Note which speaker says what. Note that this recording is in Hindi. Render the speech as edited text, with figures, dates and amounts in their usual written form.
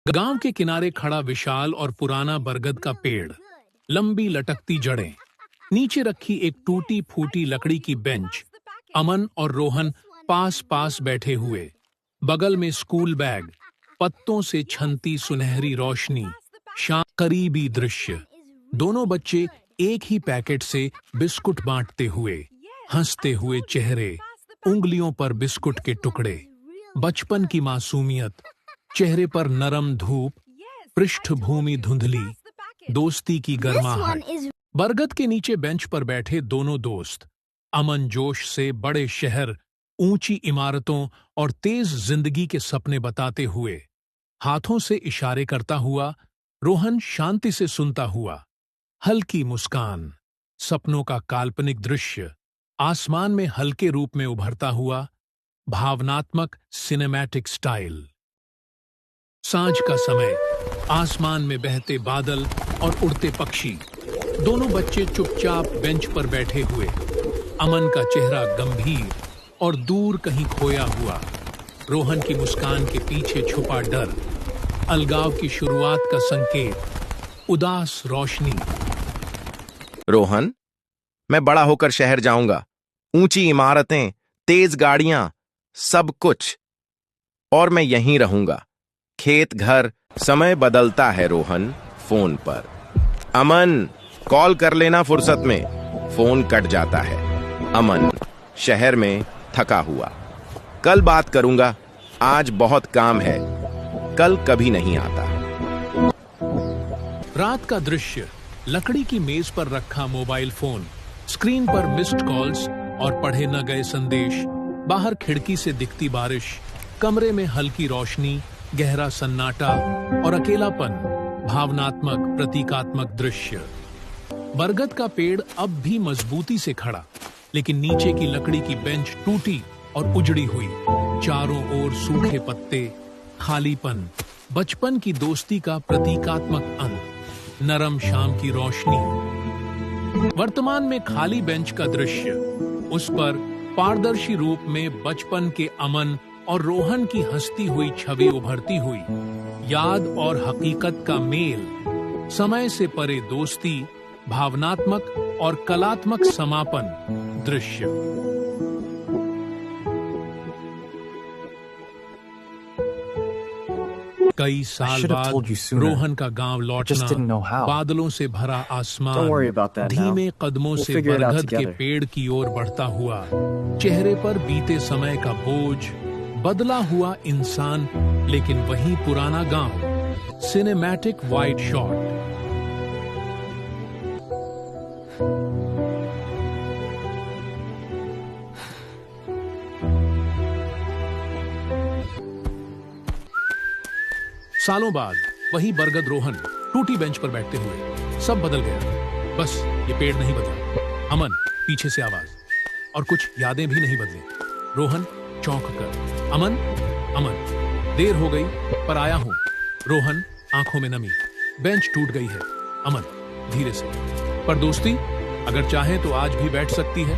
Speaker 1: गांव के किनारे खड़ा विशाल और पुराना बरगद का पेड़, लंबी लटकती जड़ें, नीचे रखी एक टूटी फूटी लकड़ी की बेंच। अमन और रोहन पास पास बैठे हुए, बगल में स्कूल बैग, पत्तों से छनती सुनहरी रोशनी, करीबी दृश्य। दोनों बच्चे एक ही पैकेट से बिस्कुट बांटते हुए, हंसते हुए चेहरे, उंगलियों पर बिस्कुट के टुकड़े, बचपन की मासूमियत, चेहरे पर नरम धूप, पृष्ठभूमि धुंधली, दोस्ती की गर्माहट। बरगद के नीचे बेंच पर बैठे दोनों दोस्त, अमन जोश से बड़े शहर, ऊंची इमारतों और तेज जिंदगी के सपने बताते हुए, हाथों से इशारे करता हुआ, रोहन शांति से सुनता हुआ। हल्की मुस्कान, सपनों का काल्पनिक दृश्य, आसमान में हल्के रूप में उभरता हुआ, भावनात्मक सिनेमैटिक स्टाइल। सांझ का समय, आसमान में बहते बादल और उड़ते पक्षी। दोनों बच्चे चुपचाप बेंच पर बैठे हुए, अमन का चेहरा गंभीर और दूर कहीं खोया हुआ, रोहन की मुस्कान के पीछे छुपा डर, अलगाव की शुरुआत का संकेत, उदास रोशनी।
Speaker 2: रोहन, मैं बड़ा होकर शहर जाऊंगा, ऊंची इमारतें, तेज गाड़ियां, सब कुछ, और मैं यहीं रहूंगा। खेत, घर, समय बदलता है रोहन। फोन पर, अमन कॉल कर लेना फुर्सत में। फोन कट जाता है। अमन शहर में थका हुआ, कल बात करूंगा, आज बहुत काम है। कल कभी नहीं आता।
Speaker 1: रात का दृश्य, लकड़ी की मेज पर रखा मोबाइल फोन, स्क्रीन पर मिस्ड कॉल्स और पढ़े न गए संदेश, बाहर खिड़की से दिखती बारिश, कमरे में हल्की रोशनी, गहरा सन्नाटा और अकेलापन, भावनात्मक प्रतीकात्मक दृश्य। बरगद का पेड़ अब भी मजबूती से खड़ा, लेकिन नीचे की लकड़ी की बेंच टूटी और उजड़ी हुई, चारों ओर सूखे पत्ते, खालीपन, बचपन की दोस्ती का प्रतीकात्मक अंत, नरम शाम की रोशनी। वर्तमान में खाली बेंच का दृश्य, उस पर पारदर्शी रूप में बचपन के अमन और रोहन की हंसती हुई छवि उभरती हुई, याद और हकीकत का मेल, समय से परे दोस्ती, भावनात्मक और कलात्मक समापन दृश्य। कई साल बाद रोहन का गांव लौटना, बादलों से भरा आसमान, धीमे कदमों से बरगद के पेड़ की ओर बढ़ता हुआ, चेहरे पर बीते समय का बोझ, बदला हुआ इंसान, लेकिन वही पुराना गांव। Cinematic wide shot. सालों बाद वही बरगद, रोहन टूटी बेंच पर बैठते हुए। सब बदल गया, बस ये पेड़ नहीं बदला। अमन पीछे से आवाज, और कुछ यादें भी नहीं बदली। रोहन चौंक कर, अमन अमन, देर हो गई पर आया हूं। रोहन आंखों में नमी, बेंच टूट गई है। अमन धीरे से, पर दोस्ती अगर चाहे तो आज भी बैठ सकती है।